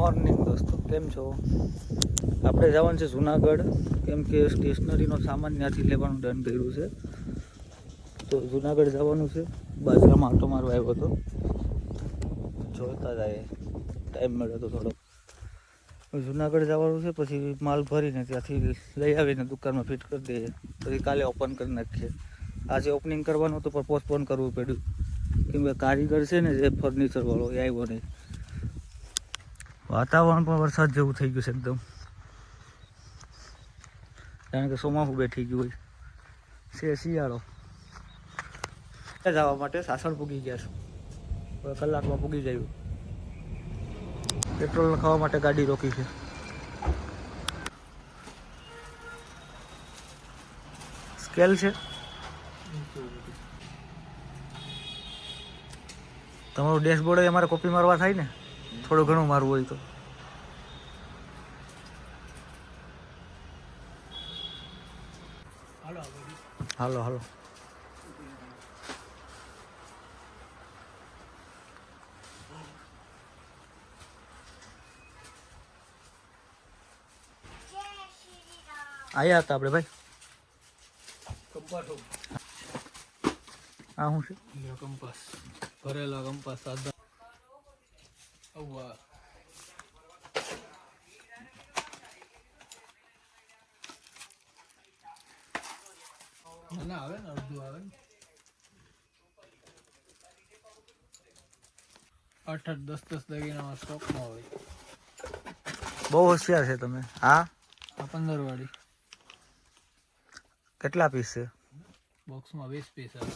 Morning દોસ્તો, કેમ છો? આપણે જવાનું છે જુનાગઢ, કેમ કે સ્ટેશનરીનો સામાન ત્યાંથી લેવાનું ડન કર્યું છે. તો જુનાગઢ જવાનું છે. બાજરામાં આંટો મારવા આવ્યો હતો, જોતા જાય ટાઈમ મળે તો થોડો. જુનાગઢ જવાનું છે, પછી માલ ભરીને ત્યાંથી લઈ આવીને દુકાનમાં ફિટ કરી દઈએ, પછી કાલે ઓપન કરી નાખીએ. આજે ઓપનિંગ કરવાનું હતું પણ પોસ્ટપોન કરવું પડ્યું, કેમ કે કારીગર છે ને જે ફર્નિચરવાળો એ આવ્યો નહીં. વાતાવરણ પણ વરસાદ જેવું થઈ ગયું છે એકદમ, કારણ કે ચોમાસું બેઠી ગયું હોય છે. શિયાળો જવા માટે સાસણ પૂગી ગયા છું. હવે કલાકમાં પૂગી જાય. પેટ્રોલ ખાવા માટે ગાડી રોકી છે. સ્કેલ છે તમારું ડેશબોર્ડ, અમારે કોપી મારવા થાય ને, થોડું ઘણું મારવું હોય તો. હાલો હાલો. આયા હતા આપણે ભાઈ. આ શું છે? કંપાસ ભરેલા કંપાસ સાદા. ના આવે ને અડધું આવે ને. 8-10 દાગીનામાં સ્ટોકમાં હોય. બહુ હોશિયાર છે તમે. હા, આ 15 વાળી કેટલા પીસ છે? બોક્સમાં 20 પીસ આવે.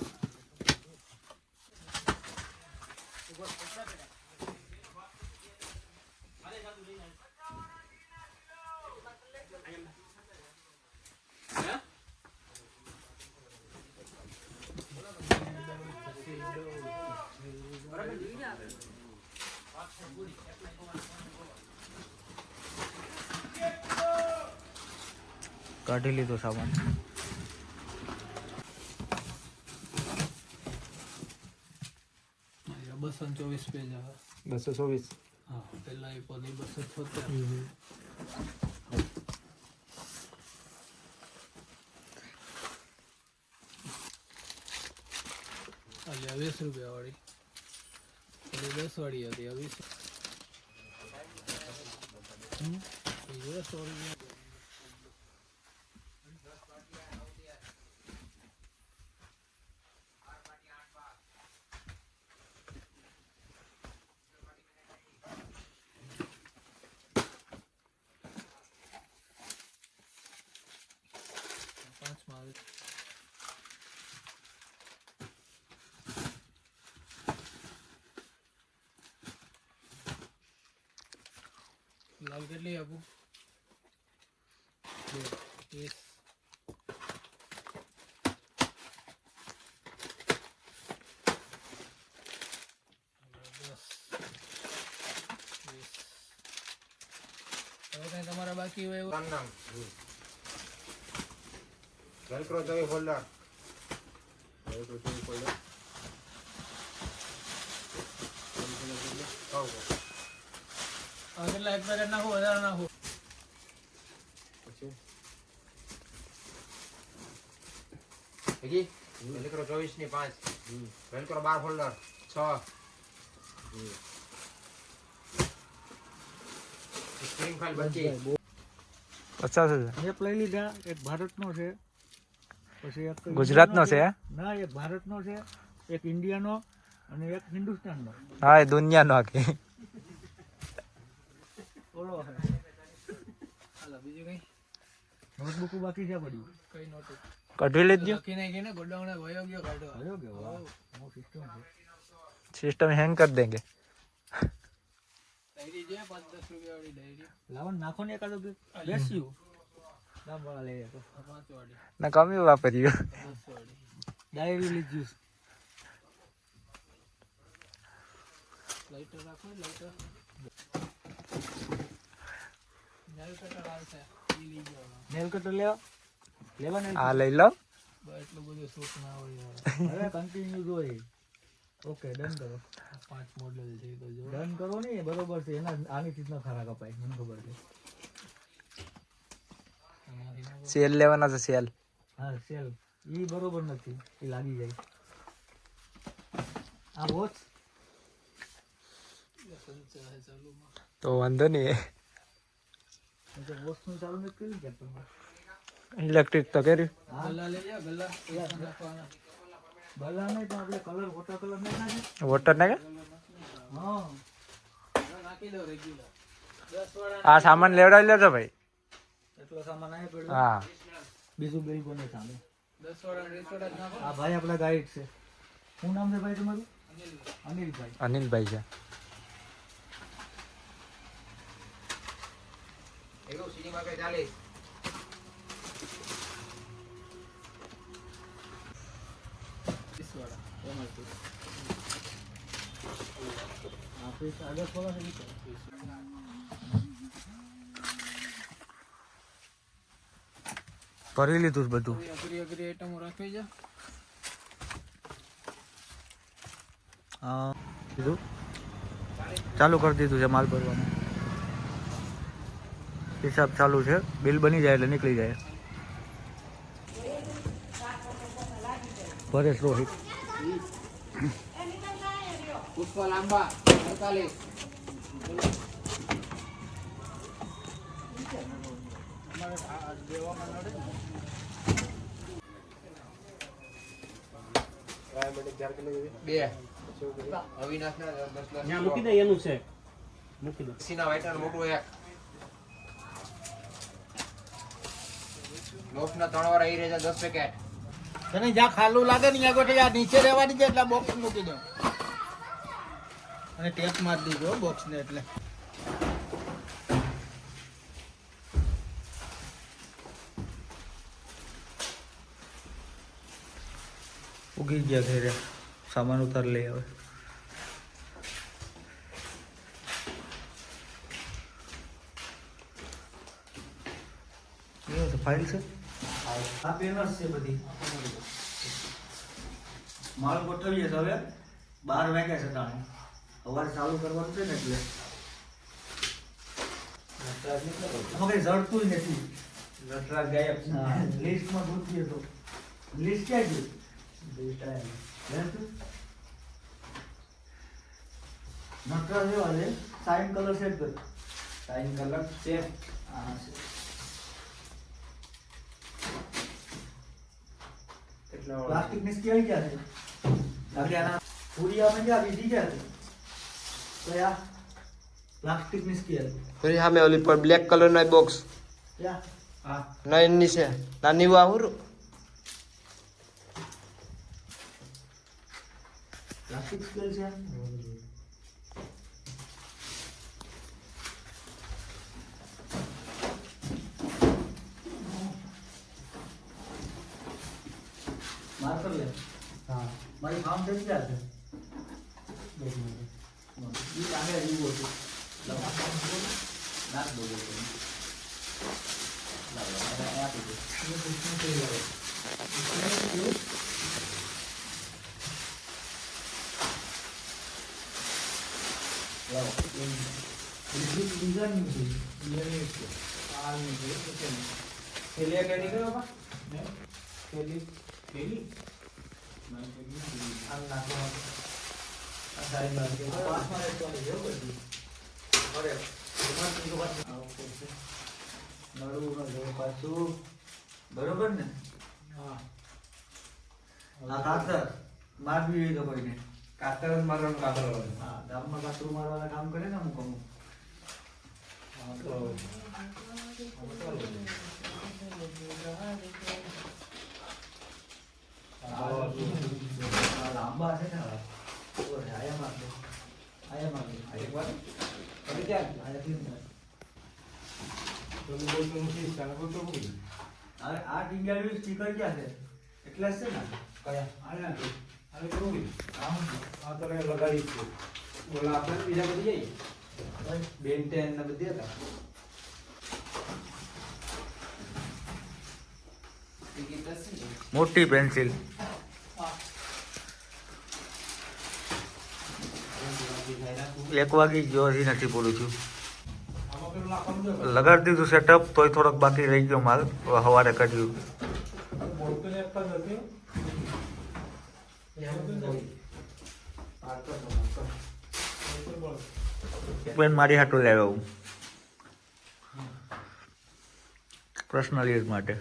કાઢી લીધો સામાન. આ 224 પેજ આવે. 224. હા, પેલા એ પદ 276. અલ્યા 20 રૂપિયા વાળી, પેલી 10 વાળી હતી. આ 20. લાલ કેટલી આપું? 20. હવે કઈ તમારા બાકી હોય એવું વેલક્રો ચોવી ફોલ્ડર. વેલક્રો ચોવી ફોલ્ડર. કેટલા એક પેકેટ નાખું, વધારે નાખું? પછી વેલક્રો 24 ની 5. Velcro 12 folder 6. Screen file 25. 50,000 એક લઈ લીધા. એક ભારતનો છે, પછી એક ગુજરાતનો છે. ના, એક ભારતનો છે, એક ઇન્ડિયાનો અને એક હિન્દુસ્તાનનો. હા, એ દુનિયાનો આખી. ઓલો છે. હાલો, બીજું કઈ નોટબુક બાકી છે પડ્યું? કઈ નોટબુક કાઢી લેજો. લખી નાખી ને ગોડાઉને વયો ગયો કાઢો. વયો ગયો. વાહ, નો સિસ્ટમ છે. સિસ્ટમ હેંગ कर देंगे. ડાયરી છે 5-10 રૂપિયા વાળી ડાયરી. લાવો નાખો ને એકાદો બેસ્યું. દામ વાળા લઈ તો 5 વાળી ના કમી વાપર્યું. 10 વાળી ડાયરી લીધું. લાઈટર રાખો, લાઈટર. નેલ કટર આવશે, ઈ લઈ જાવ. નેલ કટર લેવા ને આ લઈ લો. એટલું બધું સૂટ ના હોય. હવે કન્ટિન્યુ જોઈએ. ઓકે ડન કરો. 5 મોડેલ છે તો જો ડન કરો ને, બરોબર છે. એના આની રીતના ખારા કપાય, મને ખબર છે. સેલ લેવાના છે સેલ. હા સેલ ઈ બરોબર નથી, એ લાગી જાય. આ વોચ તો વાંધો નહીં. વોચ નું ચાલુ નથી કર્યું કે તમે? ઇલેક્ટ્રિક તો કર્યું. ગલ્લા લઈ જા, ગલ્લા ગલ્લા નહીં તો આપણે કલર વોટર કલર નહીં નાખે. વોટર નાખે. હા નાખી દો રેગ્યુલર. 10 વાળા આ સામાન લેવડાવી લેજો ભાઈ. એટલો સામાન આવી પડ્યો. હા બીજું બિલ કોને સામે? 10 વાળા રેસોડા જ નાખો. આ ભાઈ આપણા ગાઈડ છે. શું નામ છે ભાઈ તમારું? અનિલભાઈ. અનિલભાઈ છે. એવું સિનેમા કે ચાલે. ભરી લીધું છે બધું. અઘરી આઈટમો રાખવી છે. હા કીધું ચાલુ કરી દીધું છે માલ ભરવાનું. હિસાબ ચાલુ છે, બિલ બની જાય એટલે નીકળી જાય. પરેશ રોહિત. પુષ્પ લાંબા 48. બે અવિનાશ ના 10 લાખ મૂકી દે. એનું છે મૂકી દે. સીના વાઈટર મોટું એક લોફ ના 3 વાર આવી રહ્યા 10 પેકેટ. તને જ્યાં ખાલું લાગે ને ત્યાં નીચે રહેવાની છે એટલે બોક્સ મૂકી દો અને ટેપ મારી દીધો બોક્સ ને એટલે ઉગી ગયા ઘરે, સામાન ઉતાર લઈ આવે. ફાઇલ છે, આ પેનર્સ છે બધી. માલ ગોઠવીએ છે. હવે 12 વાગ્યા છે તાણે, સવારે ચાલુ કરવાનું છે ને એટલે આમાં કઈ જડતું નથી. નટરાજ ગાયબ. લિસ્ટમાં ગોઠવીએ તો લિસ્ટ ક્યાં ગયું? નટરાજ એવા છે, સાઇન કલર સેટ કર. Sign colour same. હા છે. કેટલા પ્લાસ્ટિક ની સ્કેલ ક્યાં છે? પૂરી આપણે ક્યાં બીજી ક્યાં છે? કયા પ્લાસ્ટિક ની સ્કેલ ફરી સામે ઓલી પર બ્લેક કલર નો બોક્સ ક્યાં? હા નાની છે, નાની વાહુર પ્લાસ્ટિક સ્કેલ છે. માર્કર લે. હા મારી ફાર્મ થઈ ક્યાં છે? ઈ આગળ લીધું હતું. નાખ દો લાવ આપી દો. લાવો ડિઝાઇન છે. ખેલિયા કે નીકળો બા ખેલી ખેલી આમ નાખવાનું. આ સાઈડમાં છે. પાસમાં રહેવાનું છે બધું. અરે એમાં તો વાત નળું ન જો પાછું બરોબર ને? હા આ કાતર મારવી હોય તો કોઈને. કાતર જ મારવાનું કાતર હા ગામમાં કાતરું મારવાના કામ કરે ને અમુક અમુક. હા તો આ લાંબા છે ને આવા. આયા માર દો. આયા માર દો. એક વાર હવે ક્યાં આયા તીન માર. તમે બોલ તો મુકી ચાલ બોલ તો મુકી હવે આ ટીંગાડ્યું સ્ટીકર ક્યાં છે? એટલા જ છે ને? કયા આયા તો હવે તો મુકી આમ આ તો મેં લગાડી છે બોલા આપણે બીજા બધી જઈ ભાઈ બેન 10 ને બધી હતા મોટી પેન્સિલ. 1 વાગી ગયો હજી નથી પૂરું થયું. લગાડી દીધું સેટઅપ તોય થોડોક બાકી રહી ગયો માલ. હવે સવારે કર્યું. પેન મારી હાટું લાવ્યો હું પર્સનલ યુઝ માટે.